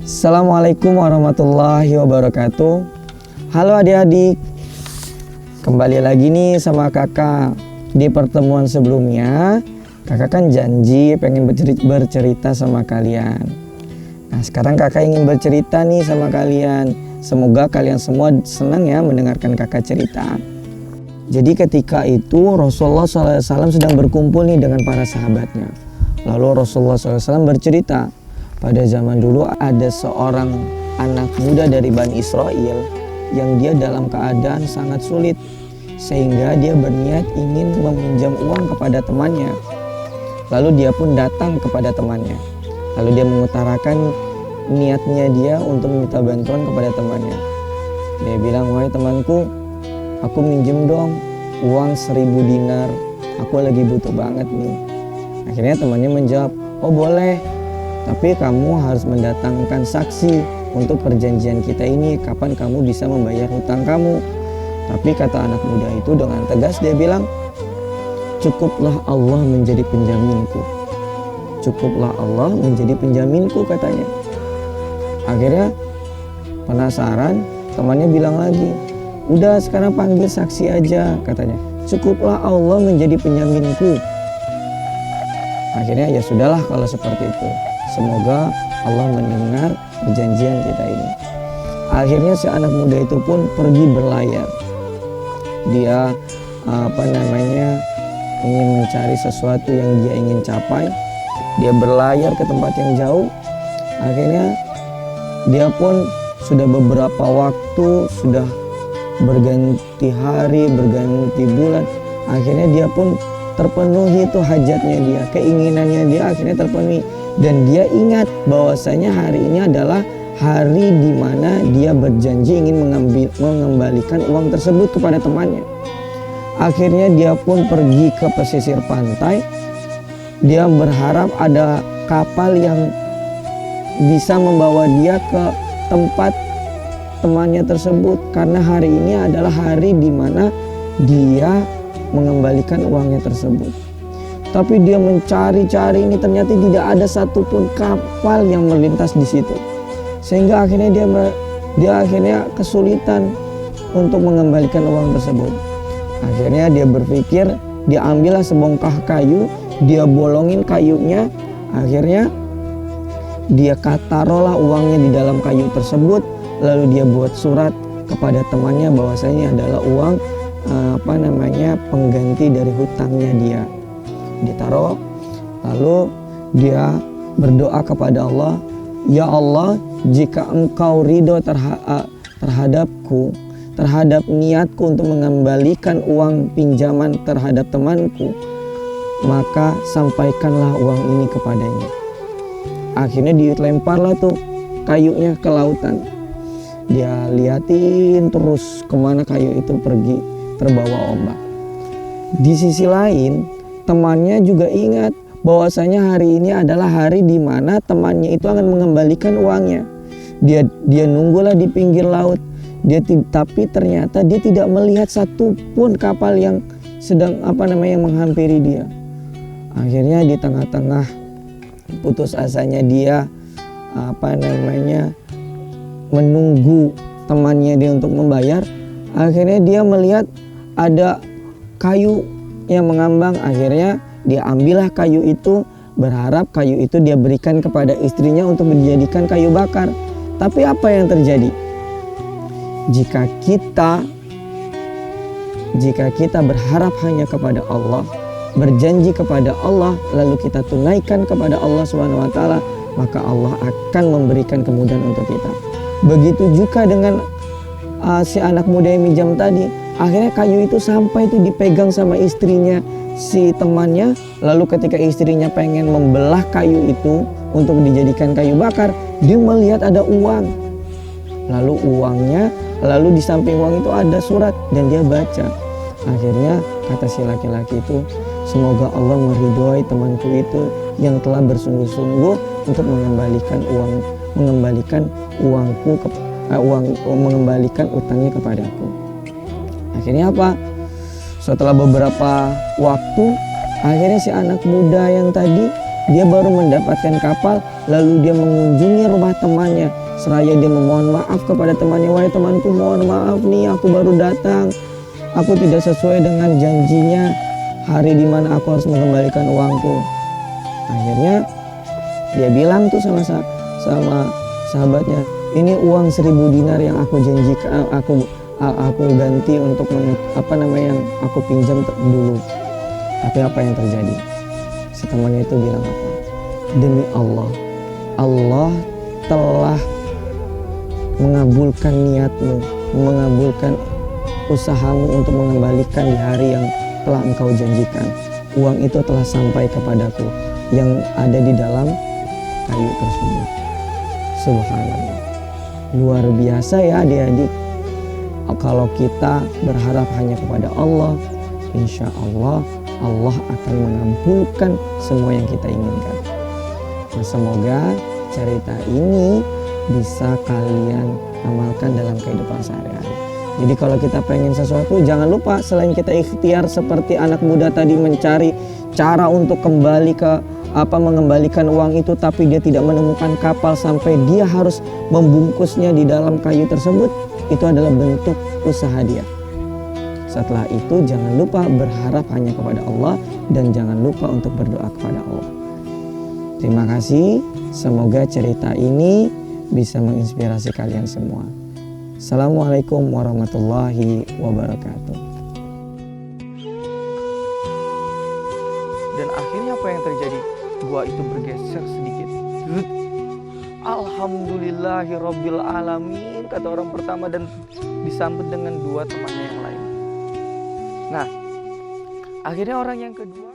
Assalamualaikum warahmatullahi wabarakatuh. Halo adik-adik, kembali lagi nih sama kakak. Di pertemuan sebelumnya kakak kan janji pengen bercerita sama kalian. Nah sekarang kakak ingin bercerita nih sama kalian. Semoga kalian semua senang ya mendengarkan kakak cerita. Jadi ketika itu Rasulullah SAW sedang berkumpul nih dengan para sahabatnya. Lalu Rasulullah SAW bercerita, pada zaman dulu ada seorang anak muda dari Bani Israel yang dia dalam keadaan sangat sulit, sehingga dia berniat ingin meminjam uang kepada temannya. Lalu dia pun datang kepada temannya. Lalu dia mengutarakan niatnya dia untuk meminta bantuan kepada temannya. Dia bilang, wahai temanku, aku minjem dong uang 1000 dinar, aku lagi butuh banget nih. Akhirnya temannya menjawab, oh boleh, tapi kamu harus mendatangkan saksi untuk perjanjian kita ini, kapan kamu bisa membayar hutang kamu. Tapi kata anak muda itu dengan tegas dia bilang, cukuplah Allah menjadi penjaminku. Cukuplah Allah menjadi penjaminku katanya. Akhirnya penasaran, temannya bilang lagi, udah sekarang panggil saksi aja katanya. Cukuplah Allah menjadi penjaminku. Akhirnya ya sudahlah kalau seperti itu. Semoga Allah mendengar perjanjian kita ini. Akhirnya si anak muda itu pun pergi berlayar. Dia ingin mencari sesuatu yang dia ingin capai. Dia berlayar ke tempat yang jauh. Akhirnya dia pun sudah beberapa waktu, sudah berganti hari, berganti bulan. Akhirnya dia pun terpenuhi itu hajatnya dia, keinginannya dia akhirnya terpenuhi. Dan dia ingat bahwasanya hari ini adalah hari di mana dia berjanji ingin mengembalikan uang tersebut kepada temannya. Akhirnya dia pun pergi ke pesisir pantai. Dia berharap ada kapal yang bisa membawa dia ke tempat temannya tersebut, karena hari ini adalah hari di mana dia mengembalikan uangnya tersebut. Tapi dia mencari-cari ini, ternyata tidak ada satupun kapal yang melintas di situ. Sehingga akhirnya dia akhirnya kesulitan untuk mengembalikan uang tersebut. Akhirnya dia berpikir, dia ambillah sebongkah kayu, dia bolongin kayunya. Akhirnya dia taruhlah uangnya di dalam kayu tersebut. Lalu dia buat surat kepada temannya bahwasanya adalah uang pengganti dari hutangnya dia. Ditaruh, lalu dia berdoa kepada Allah, ya Allah, jika engkau ridho terhadapku, terhadap niatku untuk mengembalikan uang pinjaman terhadap temanku, maka sampaikanlah uang ini kepadanya. Akhirnya dilemparlah tuh kayunya ke lautan. Dia liatin terus kemana kayu itu pergi, terbawa ombak. Di sisi lain, temannya juga ingat bahwasanya hari ini adalah hari di mana temannya itu akan mengembalikan uangnya. Dia nunggulah di pinggir laut. Tapi ternyata dia tidak melihat satupun kapal yang sedang menghampiri dia. Akhirnya di tengah-tengah putus asanya dia menunggu temannya dia untuk membayar. Akhirnya dia melihat ada kayu yang mengambang. Akhirnya dia ambillah kayu itu, berharap kayu itu dia berikan kepada istrinya untuk dijadikan kayu bakar. Tapi apa yang terjadi? Jika kita berharap hanya kepada Allah, berjanji kepada Allah, lalu kita tunaikan kepada Allah SWT, maka Allah akan memberikan kemudahan untuk kita. Begitu juga dengan si anak muda yang minjam tadi. Akhirnya kayu itu sampai itu dipegang sama istrinya si temannya. Lalu ketika istrinya pengen membelah kayu itu untuk dijadikan kayu bakar, dia melihat ada uang. Lalu di samping uang itu ada surat dan dia baca. Akhirnya kata si laki-laki itu, semoga Allah meridhoi temanku itu yang telah bersungguh-sungguh untuk mengembalikan utangnya kepadaku. Akhirnya apa? Setelah beberapa waktu, akhirnya si anak muda yang tadi Dia baru mendapatkan kapal, lalu dia mengunjungi rumah temannya. Seraya dia memohon maaf kepada temannya, wahai temanku, mohon maaf nih, aku baru datang. Aku tidak sesuai dengan janjinya hari dimana aku harus mengembalikan uangku. Akhirnya dia bilang tuh sama sahabatnya, ini uang 1000 dinar yang aku janjikan, aku ganti untuk yang aku pinjam dulu. Tapi apa yang terjadi? Si temannya itu bilang apa? Demi Allah, Allah telah mengabulkan niatmu, mengabulkan usahamu untuk mengembalikan di hari yang telah engkau janjikan. Uang itu telah sampai kepadaku yang ada di dalam kayu tersebut. Subhanallah. Luar biasa ya adik-adik. Kalau kita berharap hanya kepada Allah, insya Allah Allah akan mengabulkan semua yang kita inginkan. Nah, semoga cerita ini bisa kalian amalkan dalam kehidupan sehari-hari. Jadi kalau kita pengen sesuatu, jangan lupa selain kita ikhtiar seperti anak muda tadi mencari cara untuk mengembalikan uang itu, tapi dia tidak menemukan kapal sampai dia harus membungkusnya di dalam kayu tersebut, itu adalah bentuk usaha dia. Setelah itu jangan lupa berharap hanya kepada Allah dan jangan lupa untuk berdoa kepada Allah. Terima kasih, semoga cerita ini bisa menginspirasi kalian semua. Assalamualaikum warahmatullahi wabarakatuh. Dan akhirnya apa yang terjadi? Gua itu bergeser sedikit. Alhamdulillahirabbil alamin, kata orang pertama, dan disambut dengan dua temannya yang lain. Nah, akhirnya orang yang kedua